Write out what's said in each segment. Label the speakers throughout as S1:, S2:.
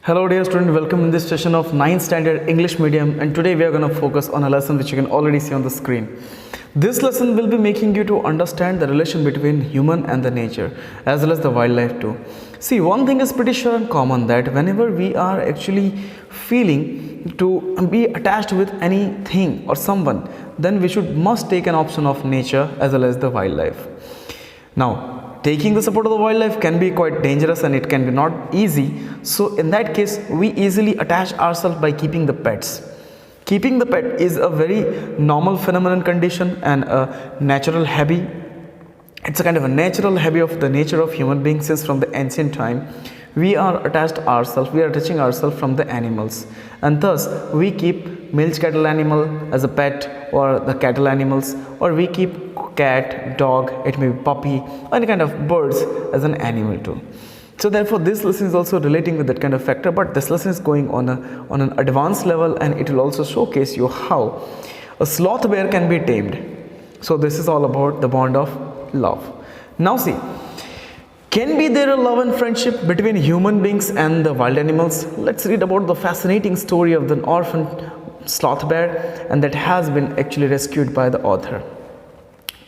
S1: Hello dear student, welcome in this session of 9th standard English medium, and today we are going to focus on a lesson which you can already see on the screen. This lesson will be making you to understand the relation between human and the nature as well as the wildlife too. See, one thing is pretty sure and common, that whenever we are actually feeling to be attached with anything or someone, then we should must take an option of nature as well as the wildlife. Now, taking the support of the wildlife can be quite dangerous and it can be not easy. So in that case, we easily attach ourselves by keeping the pets. Keeping the pet is a very normal phenomenon condition and a natural hobby. It's a kind of a natural hobby of the nature of human beings since from the ancient time. We are attaching ourselves from the animals, and thus we keep milch cattle animal as a pet, or the cattle animals, or we keep cat, dog, it may be puppy, any kind of birds as an animal too. So therefore this lesson is also relating with that kind of factor, but this lesson is going on an advanced level, and it will also showcase you how a sloth bear can be tamed. So this is all about the bond of love. Now see, can be there a love and friendship between human beings and the wild animals? Let's read about the fascinating story of the orphan sloth bear, and that has been actually rescued by the author.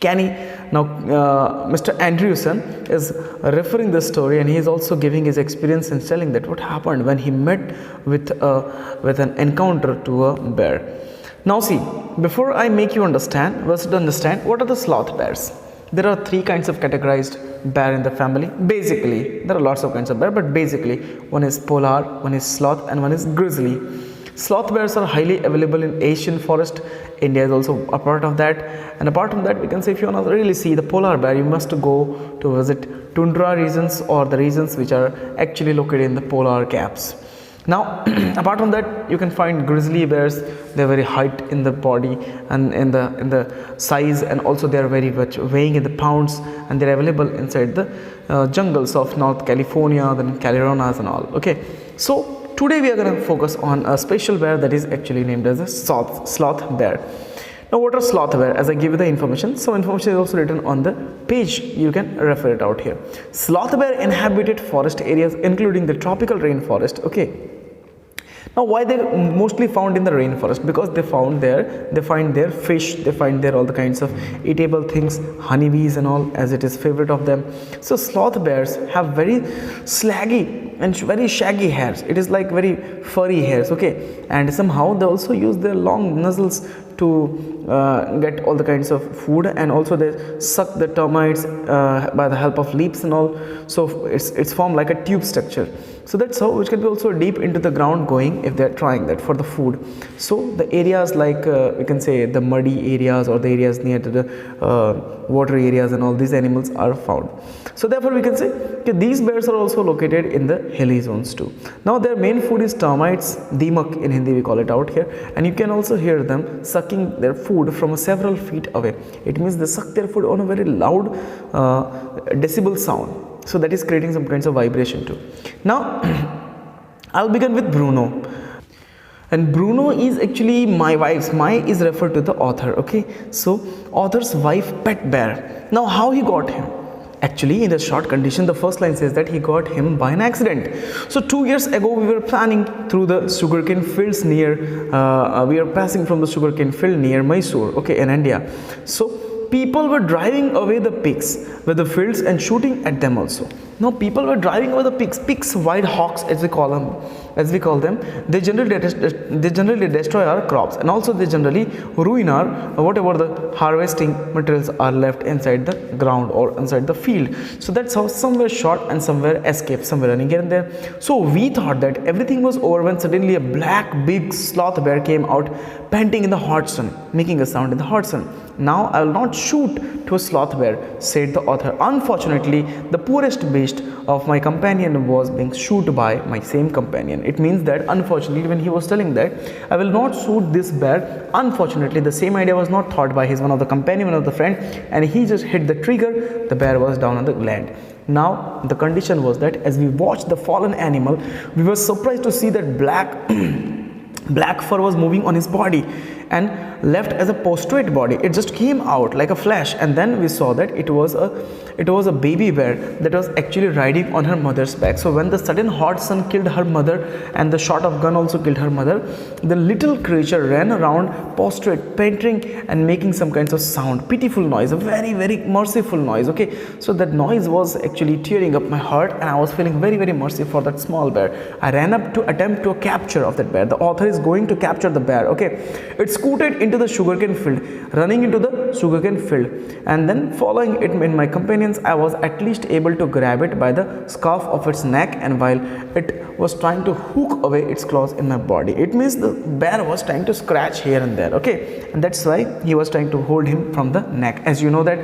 S1: Mr. Andrewson is referring this story, and he is also giving his experience and telling that what happened when he met with an encounter to a bear. Now see, before I make you understand, we should understand what are the sloth bears. There are three kinds of categorized bear in the family. Basically, there are lots of kinds of bear, but basically one is polar, one is sloth, and one is grizzly. Sloth bears are highly available in Asian forest. India is also a part of that. And apart from that, we can say if you want to really see the polar bear, you must go to visit tundra regions, or the regions which are actually located in the polar caps. Now, apart from that, you can find grizzly bears. They are very height in the body and in the size, and also they are very much weighing in the pounds, and they are available inside the jungles of North California, then Carolinas and all. Okay, so today we are going to focus on a special bear that is actually named as a sloth bear. Now, what are sloth bear? As I give you the information, some information is also written on the page. You can refer it out here. Sloth bear inhabited forest areas, including the tropical rainforest. Okay. Now, why they mostly found in the rainforest? Because they find their fish, they find there all the kinds of eatable things, honeybees and all, as it is favorite of them. So sloth bears have very slaggy and very shaggy hairs. It is like very furry hairs. Okay, and somehow they also use their long nostrils to get all the kinds of food, and also they suck the termites by the help of leaves and all. So it's formed like a tube structure. So that's how, which can be also deep into the ground going if they are trying that for the food. So the areas like we can say the muddy areas, or the areas near to the water areas, and all these animals are found. So therefore we can say these bears are also located in the hilly zones too. Now their main food is termites, dimak in Hindi we call it out here, and you can also hear them sucking their food from several feet away. It means they suck their food on a very loud decibel sound. So that is creating some kinds of vibration too. Now I'll begin with Bruno. And Bruno is actually my wife's. My is referred to the author. Okay, so author's wife pet bear. Now how he got him? Actually, in a short condition, the first line says that he got him by an accident. So 2 years ago, we were planning through the sugarcane fields near, we are passing from the sugarcane field near Mysore, okay, in India. So people were driving away the pigs with the fields and shooting at them also. Now people were driving away the pigs, wild hogs as we call them. They generally destroy our crops, and also they generally ruin our whatever the harvesting materials are left inside the ground or inside the field. So that's how some were shot and some were escaped, some were running here and there. So we thought that everything was over when suddenly a black big sloth bear came out, panting in the hot sun, making a sound in the hot sun. Now I will not shoot to a sloth bear, said the author. Unfortunately, the poorest beast of my companion was being shot by my same companion. It means that unfortunately, when he was telling that I will not shoot this bear, unfortunately the same idea was not thought by his one of the companion, one of the friend, and he just hit the trigger. The bear was down on the land. Now the condition was that as we watched the fallen animal, we were surprised to see that black fur was moving on his body, and left as a prostrate body. It just came out like a flash, and then we saw that it was a baby bear that was actually riding on her mother's back. So when the sudden hot sun killed her mother and the shot of gun also killed her mother, the little creature ran around prostrate, panting and making some kinds of sound, pitiful noise, a very, very merciful noise. Okay, so that noise was actually tearing up my heart, and I was feeling very, very mercy for that small bear. I ran up to attempt to a capture of that bear. The author is going to capture the bear. Okay, it scooted into the sugarcane field, running into the sugarcane field, and then following it in my companions, I was at least able to grab it by the scarf of its neck, and while it was trying to hook away its claws in my body. It means the bear was trying to scratch here and there. Okay, and that's why he was trying to hold him from the neck. As you know that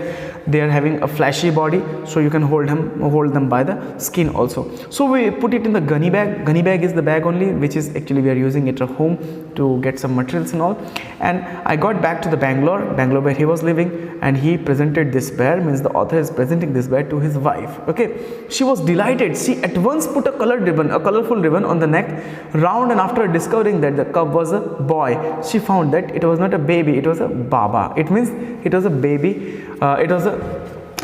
S1: they are having a flashy body, so you can hold them by the skin also. So we put it in the gunny bag. Gunny bag is the bag only which is actually we are using it at home to get some materials and all. And I got back to the Bangalore where he was living, and he presented this bear, means the author is presenting this bear to his wife. Okay, she was delighted. She at once put a colorful ribbon on the neck round, and after discovering that the cub was a boy, she found that it was not a baby, it was a baba. It means it was a baby, it was a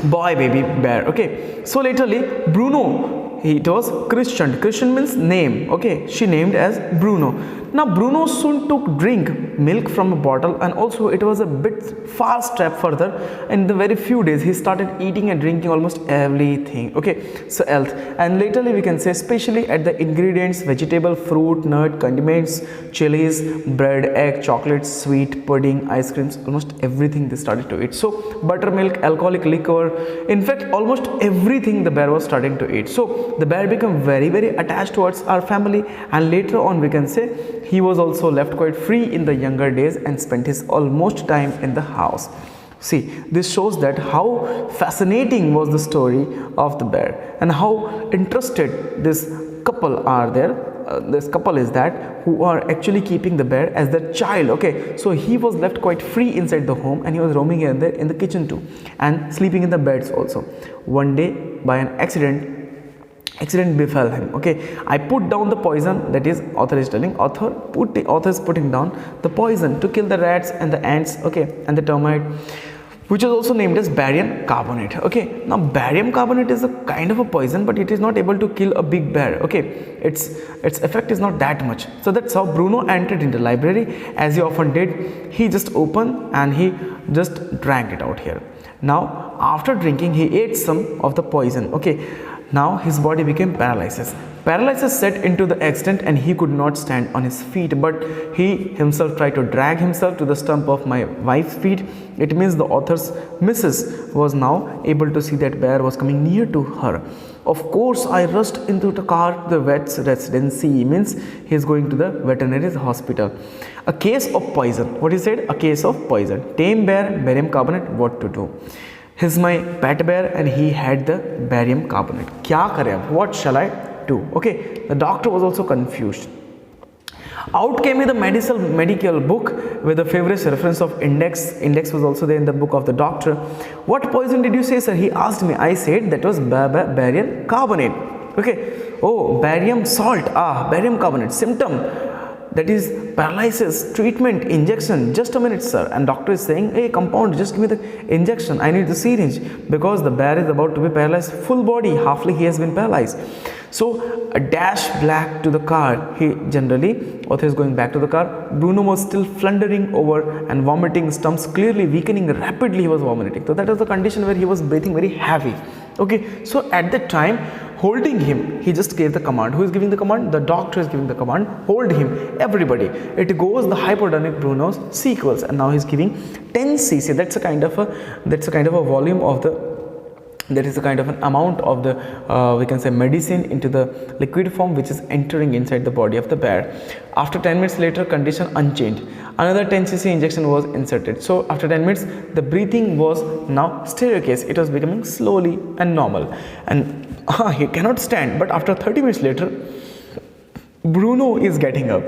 S1: boy baby bear. Okay, so laterly Bruno, it was Christian means name. Okay, she named as Bruno. Now Bruno soon took drink milk from a bottle, and also it was a bit fast step further. In the very few days he started eating and drinking almost everything. Okay, so health, and laterly we can say especially at the ingredients: vegetable, fruit, nut, condiments, chilies, bread, egg, chocolate, sweet, pudding, ice creams, almost everything they started to eat. So buttermilk, alcoholic liquor, in fact almost everything the bear was starting to eat. So the bear became very, very attached towards our family, and later on we can say he was also left quite free in the younger days and spent his almost time in the house. See, this shows that how fascinating was the story of the bear, and how interested this couple are there. This couple is that who are actually keeping the bear as their child. Okay, so he was left quite free inside the home, and he was roaming here and there in the kitchen too, and sleeping in the beds also. One day, by an accident befell him. Okay, I put down the poison, that is author is telling, author is putting down the poison to kill the rats and the ants, okay, and the termite, which is also named as barium carbonate. Okay, now barium carbonate is a kind of a poison, but it is not able to kill a big bear. Okay, its effect is not that much. So that's how Bruno entered into the library, as he often did. He just opened and he just drank it out here. Now after drinking, he ate some of the poison. Okay, now his body became paralysis. Paralysis set into the extent, and he could not stand on his feet, but he himself tried to drag himself to the stump of my wife's feet. It means the author's missus was now able to see that bear was coming near to her. Of course, I rushed into the car to the vet's residency, means he is going to the veterinary hospital. A case of poison. What he said? A case of poison. Tame bear, barium carbonate, what to do? He's my pet bear and he had the barium carbonate. Kya kare ab? What shall I do? Okay, the doctor was also confused. Out came with a medical book with the favorite reference of index. Index was also there in the book of the doctor. What poison did you say, sir? He asked me. I said that was barium carbonate. Okay. Oh, barium salt. Barium carbonate. Symptom, that is paralysis, treatment, injection. Just a minute, sir. And doctor is saying, hey, compound, just give me the injection. I need the syringe, because the bear is about to be paralyzed. Full body, halfly he has been paralyzed. So a dash back to the car. He generally, author is going back to the car. Bruno was still floundering over and vomiting, stumps clearly weakening. Rapidly he was vomiting. So that was the condition where he was breathing very heavy. Okay, so at that time, holding him, he just gave the command. Who is giving the command? The doctor is giving the command. Hold him, everybody. It goes the hypodermic Bruno's sequels, and now he's giving 10 cc. That's a kind of a volume of the, that is a kind of an amount of the we can say medicine into the liquid form, which is entering inside the body of the bear. After 10 minutes later, condition unchanged. Another 10 cc injection was inserted. So after 10 minutes, the breathing was now staircase. It was becoming slowly and normal, and he cannot stand. But after 30 minutes later, Bruno is getting up,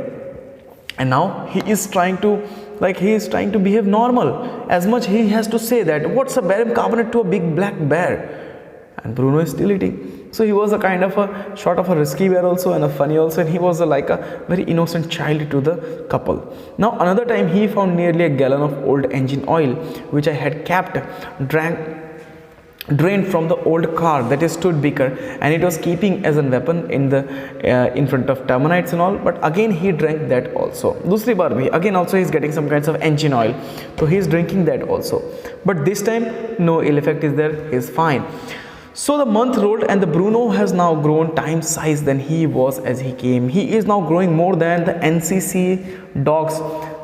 S1: and now he is trying to behave normal. As much he has to say that what's a barium carbonate to a big black bear, and Bruno is still eating. So he was a kind of a sort of a risky bear also, and a funny also, and he was like a very innocent child to the couple. Now another time he found nearly a gallon of old engine oil which I had kept drained from the old car that is stood beaker, and it was keeping as a weapon in front of termites and all. But again he drank that also. Dusri bar bhi again also he is getting some kinds of engine oil, so he is drinking that also. But this time no ill effect is there, he is fine. So the month rolled, and the Bruno has now grown time size than he was as he came. He is now growing more than the NCC dogs.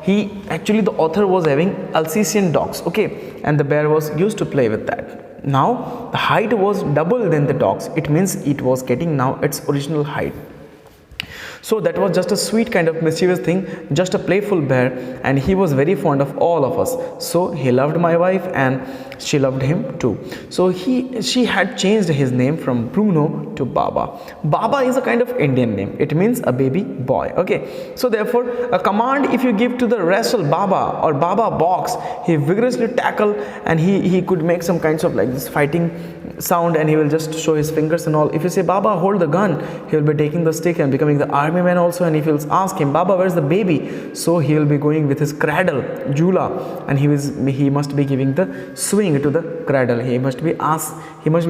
S1: He actually, the author was having Alsatian dogs, okay, and the bear was used to play with that. Now the height was double than the dogs. It means it was getting now its original height. So that was just a sweet kind of mischievous thing, just a playful bear, and he was very fond of all of us. So he loved my wife and she loved him too. So she had changed his name from Bruno to Baba. Baba is a kind of Indian name. It means a baby boy. Okay. So therefore, a command if you give to the wrestle Baba or Baba box, he vigorously tackle, and he could make some kinds of like this fighting sound, and he will just show his fingers and all. If you say Baba hold the gun, he will be taking the stick and becoming the army man also. And if you ask him Baba where's the baby, so he will be going with his cradle jula, and he must be giving the swing to the cradle. He must be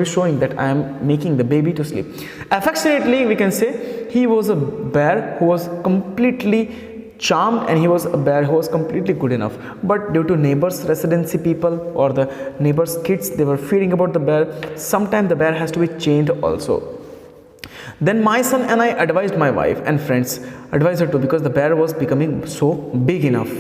S1: showing that I am making the baby to sleep. Affectionately we can say he was a bear who was completely charmed, and he was a bear who was completely good enough. But due to neighbors residency people or the neighbors kids, they were fearing about the bear. Sometimes the bear has to be chained also. Then my son and I advised my wife and friends, advised her too, because the bear was becoming so big enough.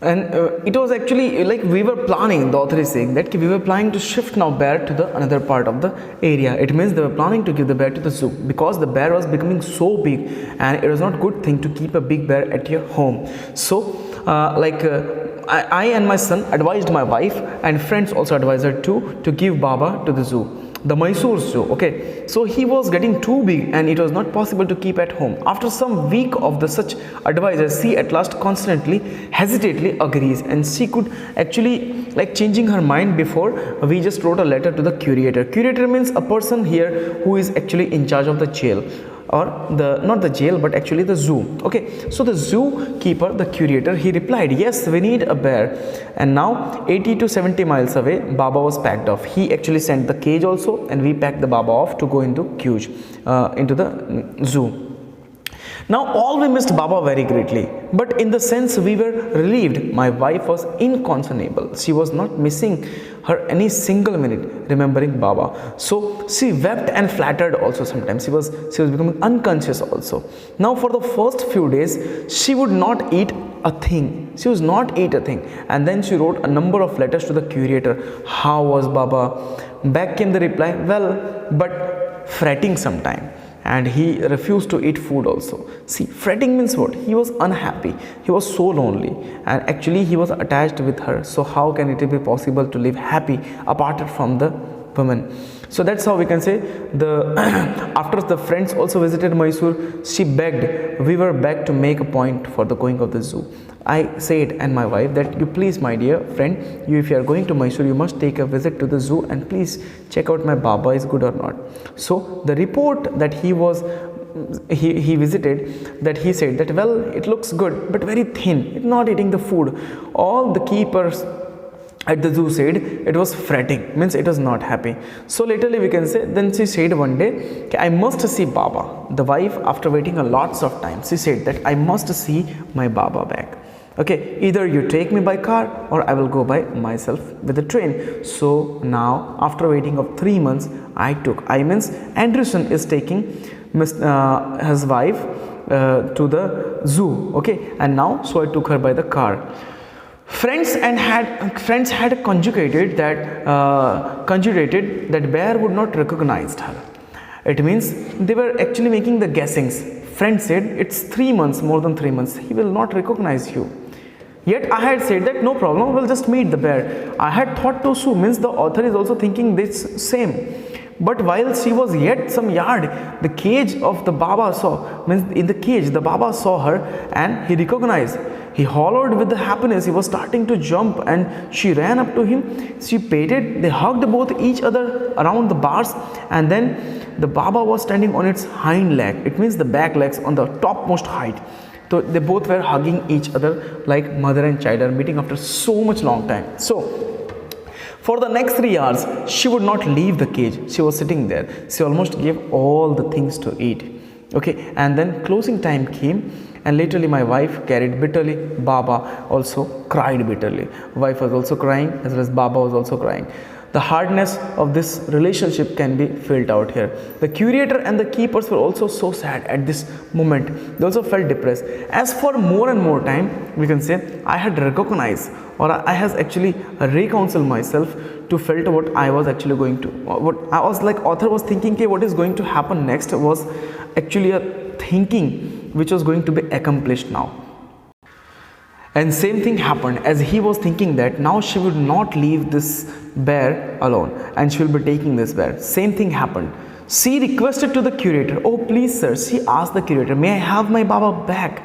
S1: And it was actually like we were planning, the author is saying that we were planning to shift now bear to the another part of the area. It means they were planning to give the bear to the zoo, because the bear was becoming so big, and it was not good thing to keep a big bear at your home. So I and my son advised my wife, and friends also advised her too, to give Baba to the zoo, the Mysore zoo. Okay, so he was getting too big and it was not possible to keep at home. After some week of the such advices, she at last constantly hesitantly agrees, and she could actually like changing her mind before we just wrote a letter to the curator. Curator means a person here who is actually in charge of the jail, or the not the jail but actually the zoo. Okay, so the zoo keeper, the curator, he replied, yes, we need a bear. And now 80 to 70 miles away, Baba was packed off. He actually sent the cage also, and we packed the Baba off to go into into the zoo. Now all we missed Baba very greatly, but in the sense we were relieved. My wife was inconsolable. She was not missing her any single minute remembering Baba. So she wept and flattered also sometimes. She was becoming unconscious also. Now for the first few days she would not eat a thing. She was not eat a thing. And then she wrote a number of letters to the curator. How was Baba? Back came the reply, well, but fretting sometime. And he refused to eat food also. See, fretting means what? He was unhappy. He was so lonely, and actually he was attached with her. So how can it be possible to live happy apart from the woman? So that's how we can say the after the friends also visited Mysore, she begged. We were begged to make a point for the going of the zoo. I said and my wife that you please, my dear friend, if you are going to Mysore, you must take a visit to the zoo and please check out my Baba is good or not. So the report that he visited, that he said that well, it looks good but very thin, not eating the food. All the keepers at the zoo said it was fretting, means it was not happy. So laterly we can say, then she said one day, I must see Baba. The wife, after waiting a lots of time, she said that I must see my Baba back. Okay, either you take me by car or I will go by myself with the train. So now after waiting of 3 months, Andrewson is taking his wife to the zoo. Okay, and now so I took her by the car. Friends had conjurated that bear would not recognize her. It means they were actually making the guessings. Friend said it's 3 months, more than 3 months, he will not recognize you. Yet I had said that no problem, we'll just meet the bear. I had thought to sue, means the author is also thinking this same. But while she was yet some yard, the cage of the Baba saw, means in the cage the Baba saw her and he recognized. He hollowed with the happiness. He was starting to jump and she ran up to him. She patted, they hugged both each other around the bars, and then the Baba was standing on its hind leg. It means the back legs on the topmost height. So they both were hugging each other like mother and child are meeting after so much long time. So for the next 3 hours, she would not leave the cage. She was sitting there. She almost gave all the things to eat. Okay, and then closing time came, and literally my wife carried bitterly. Baba also cried bitterly. Wife was also crying, as well as Baba was also crying. The hardness of this relationship can be felt out here. The curator and the keepers were also so sad at this moment. They also felt depressed. As for more and more time, we can say I had recognized, or I has actually reconciled myself to felt what I was actually going to, what I was like author was thinking, okay, what is going to happen next was actually a thinking which was going to be accomplished now. And same thing happened, as he was thinking that now she would not leave this bear alone and she will be taking this bear. Same thing happened. She requested to the curator, oh please sir, she asked the curator, may I have my Baba back?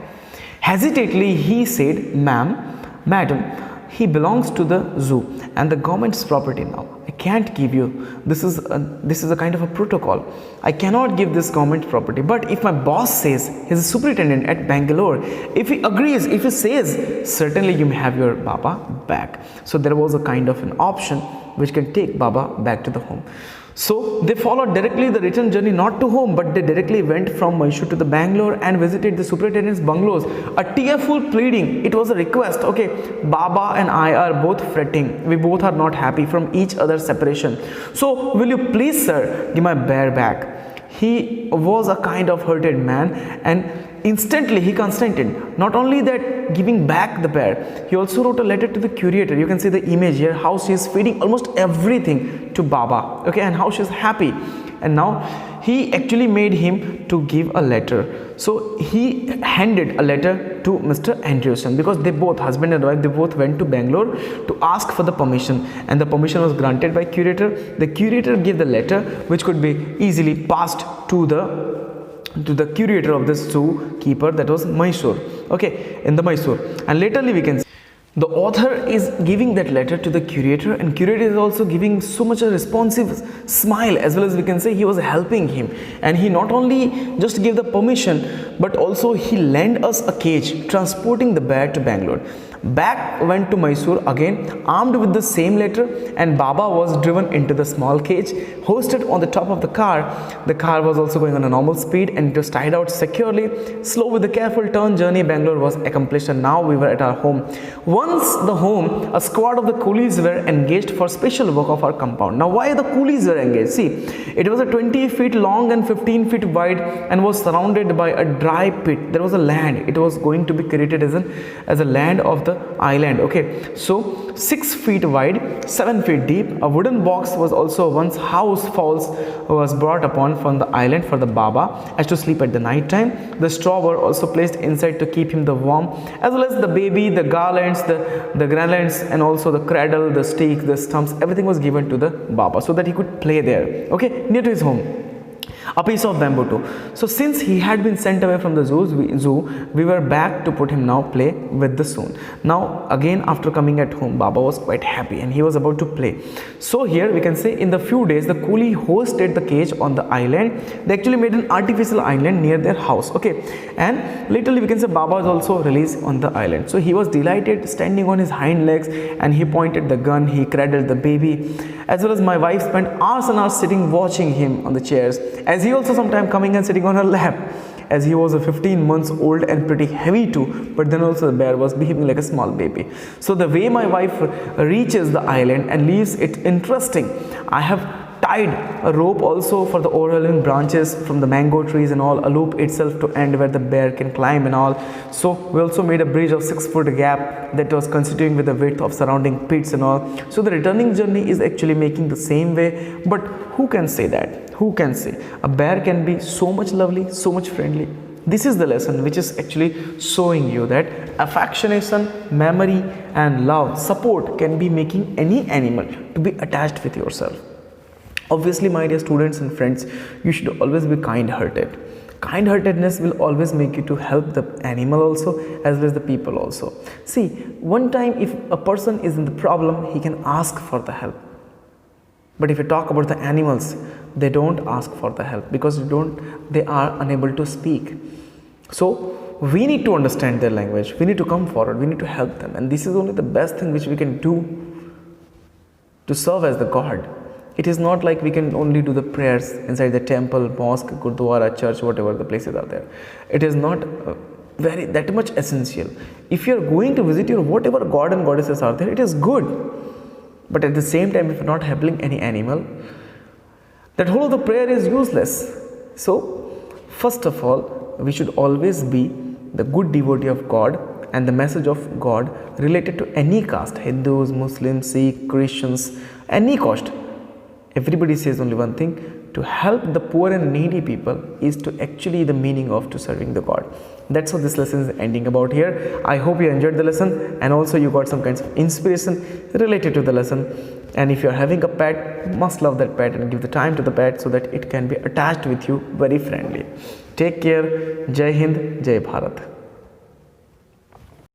S1: Hesitantly he said, madam, he belongs to the zoo and the government's property now. I can't give you. This is a kind of a protocol. I cannot give this government property. But if my boss says, he's a superintendent at Bangalore, if he agrees, if he says, certainly you may have your Baba back. So there was a kind of an option which can take Baba back to the home. So they followed directly the return journey, not to home, but they directly went from Mysore to the Bangalore and visited the superintendent's bungalows. A tearful pleading, it was a request, okay, Baba and I are both fretting. We both are not happy from each other's separation. So will you please, sir, give my bear back? He was a kind of hurted man, and instantly he consented. Not only that, giving back the bear, he also wrote a letter to the curator. You can see the image here, how she is feeding almost everything to Baba, okay, and how she is happy. And now he actually made him to give a letter. So he handed a letter to Mr. Andrewson, because they both, husband and wife, they both went to Bangalore to ask for the permission, and the permission was granted by curator. The curator gave the letter, which could be easily passed to the curator of this zoo keeper, that was Mysore, okay, in the Mysore. And laterly we can see the author is giving that letter to the curator, and curator is also giving so much a responsive smile, as well as we can say he was helping him. And he not only just gave the permission, but also he lent us a cage transporting the bear to Bangalore. Back went to Mysore again, armed with the same letter, and Baba was driven into the small cage, hosted on the top of the car. The car was also going on a normal speed, and it was tied out securely. Slow with a careful turn journey, Bangalore was accomplished, and now we were at our home. Once the home, a squad of the coolies were engaged for special work of our compound. Now why the coolies were engaged? See, it was a 20 feet long and 15 feet wide and was surrounded by a dry pit. There was a land. It was going to be created as a land of the island, okay. So 6 feet wide, 7 feet deep. A wooden box was also once house fowls was brought upon from the island for the Baba as to sleep at the night time. The straw were also placed inside to keep him the warm, as well as the baby, the garlands, the garlands, and also the cradle, the stick, the stumps, everything was given to the Baba so that he could play there, okay, near to his home. A piece of bamboo too. So since he had been sent away from the zoo, we were back to put him now play with the soon. Now again, after coming at home, Baba was quite happy and he was about to play. So here we can say in the few days the coolie hosted the cage on the island. They actually made an artificial island near their house, okay. And literally we can say Baba was also released on the island. So he was delighted, standing on his hind legs, and he pointed the gun, he cradled the baby, as well as my wife spent hours and hours sitting watching him on the chairs, as he also sometimes coming and sitting on her lap, as he was a 15 months old and pretty heavy too, but then also the bear was behaving like a small baby. So the way my wife reaches the island and leaves it interesting. I have tied a rope also for the overhanging branches from the mango trees and all, a loop itself to end where the bear can climb and all. So we also made a bridge of 6 foot gap that was constituting with the width of surrounding pits and all. So the returning journey is actually making the same way. But who can say that? Who can say a bear can be so much lovely, so much friendly? This is the lesson which is actually showing you that affectionation, memory and love, support can be making any animal to be attached with yourself. Obviously, my dear students and friends, you should always be kind-hearted. Kind-heartedness will always make you to help the animal also as well as the people also. See, one time if a person is in the problem, he can ask for the help. But if you talk about the animals, they don't ask for the help because they are unable to speak. So we need to understand their language. We need to come forward. We need to help them. And this is only the best thing which we can do to serve as the God. It is not like we can only do the prayers inside the temple, mosque, gurdwara, church, whatever the places are there. It is not very that much essential. If you are going to visit your whatever god and goddesses are there, it is good. But at the same time, if you are not helping any animal, that whole of the prayer is useless. So, first of all, we should always be the good devotee of God and the message of God related to any caste, Hindus, Muslims, Sikh, Christians, any caste. Everybody says only one thing: to help the poor and needy people is to actually the meaning of to serving the God. That's how this lesson is ending about here. I hope you enjoyed the lesson and also you got some kinds of inspiration related to the lesson. And if you are having a pet, must love that pet and give the time to the pet so that it can be attached with you very friendly. Take care. Jai Hind, Jai Bharat.